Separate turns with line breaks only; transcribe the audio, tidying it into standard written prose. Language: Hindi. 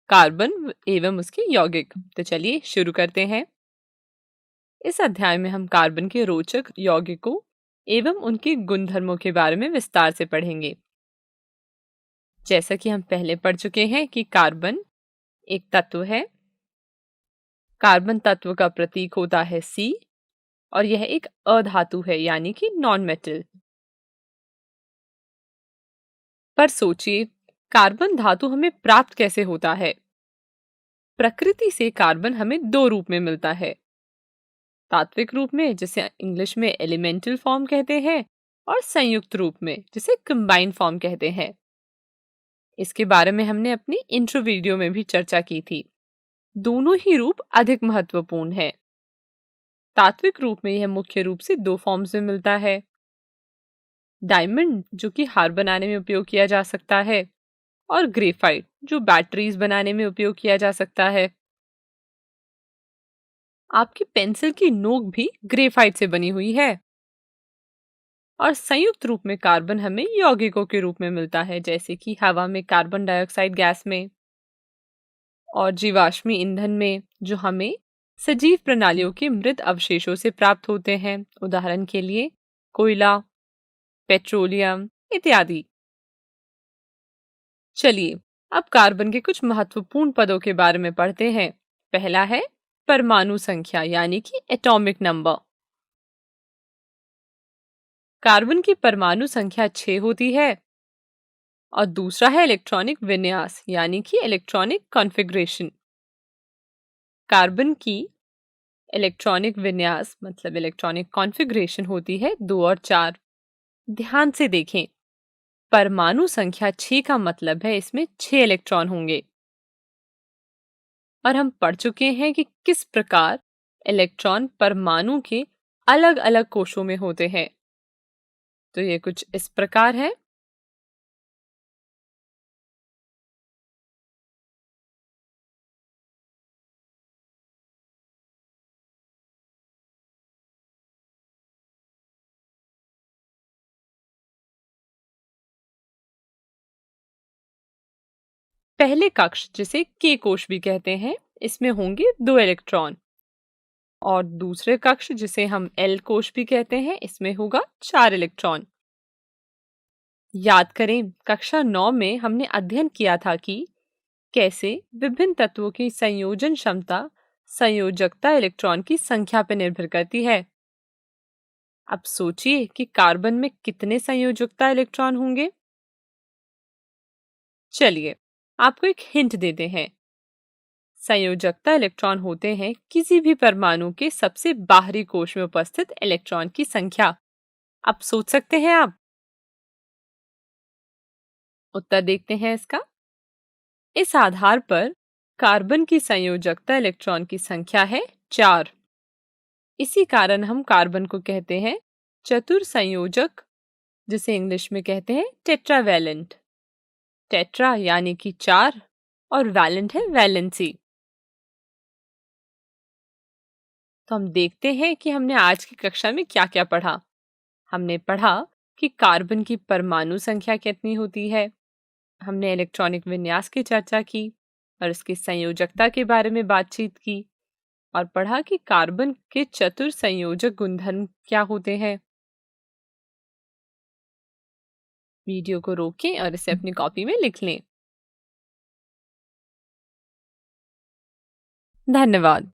कार्बन एवं उसके यौगिक। तो चलिए शुरू करते हैं। इस अध्याय में हम कार्बन के रोचक यौगिकों एवं उनके गुणधर्मों के बारे में विस्तार से पढ़ेंगे। जैसा कि हम पहले पढ़ चुके हैं कि कार्बन एक तत्व है। कार्बन तत्व का प्रतीक होता है C और यह एक अधातु है यानी कि नॉन मेटल। पर सोचिए, कार्बन धातु हमें प्राप्त कैसे होता है? प्रकृति से कार्बन हमें दो रूप में मिलता है। तात्विक रूप में, जिसे इंग्लिश में एलिमेंटल फॉर्म कहते हैं, और संयुक्त रूप में, जिसे कंबाइंड फॉर्म कहते हैं। इसके बारे में हमने अपनी इंट्रो वीडियो में भी चर्चा की थी। दोनों ही रूप अधिक महत्वपूर्ण है। तात्विक रूप में यह मुख्य रूप से दो फॉर्म्स में मिलता है। डायमंड, जो कि हार बनाने में उपयोग किया जा सकता है, और ग्रेफाइट, जो बैटरीज बनाने में उपयोग किया जा सकता है। आपकी पेंसिल की नोक भी ग्रेफाइट से बनी हुई है। और संयुक्त रूप में कार्बन हमें यौगिकों के रूप में मिलता है, जैसे कि हवा में कार्बन डाइऑक्साइड गैस में, और जीवाश्मी ईंधन में, जो हमें सजीव प्रणालियों के मृत अवशेषों से प्राप्त होते हैं। उदाहरण के लिए कोयला, पेट्रोलियम इत्यादि। चलिए अब कार्बन के कुछ महत्वपूर्ण पदों के बारे में पढ़ते हैं। पहला है परमाणु संख्या यानी कि एटॉमिक नंबर। कार्बन की परमाणु संख्या 6 होती है। और दूसरा है इलेक्ट्रॉनिक विन्यास यानी कि इलेक्ट्रॉनिक कॉन्फ़िगरेशन। कार्बन की इलेक्ट्रॉनिक विन्यास मतलब इलेक्ट्रॉनिक कॉन्फ़िगरेशन होती है 2 और 4। ध्यान से देखें, परमाणु संख्या 6 का मतलब है इसमें 6 इलेक्ट्रॉन होंगे। और हम पढ़ चुके हैं कि किस प्रकार इलेक्ट्रॉन परमाणु के अलग अलग कोशों में होते हैं। तो ये कुछ इस प्रकार है। पहले कक्ष, जिसे के कोश भी कहते हैं, इसमें होंगे 2 इलेक्ट्रॉन। और दूसरे कक्ष, जिसे हम एल कोश भी कहते हैं, इसमें होगा 4 इलेक्ट्रॉन। याद करें, कक्षा 9 में हमने अध्ययन किया था कि कैसे विभिन्न तत्वों की संयोजन क्षमता संयोजकता इलेक्ट्रॉन की संख्या पर निर्भर करती है। अब सोचिए कि कार्बन में कितने संयोजकता इलेक्ट्रॉन होंगे। चलिए आपको एक हिंट देते हैं। संयोजकता इलेक्ट्रॉन होते हैं किसी भी परमाणु के सबसे बाहरी कोश में उपस्थित इलेक्ट्रॉन की संख्या। अब सोच सकते हैं आप। उत्तर देखते हैं इसका। इस आधार पर कार्बन की संयोजकता इलेक्ट्रॉन की संख्या है 4। इसी कारण हम कार्बन को कहते हैं चतुर संयोजक, जिसे इंग्लिश में कहते हैं टेट्रावैलेंट। टेट्रा यानी कि 4 और वैलेंट है वैलेंसी। तो हम देखते हैं कि हमने आज की कक्षा में क्या क्या पढ़ा। हमने पढ़ा कि कार्बन की परमाणु संख्या कितनी होती है। हमने इलेक्ट्रॉनिक विन्यास की चर्चा की और इसकी संयोजकता के बारे में बातचीत की, और पढ़ा कि कार्बन के चतुर संयोजक गुणधर्म क्या होते हैं। वीडियो को रोकें और इसे अपनी कॉपी में लिख लें। धन्यवाद।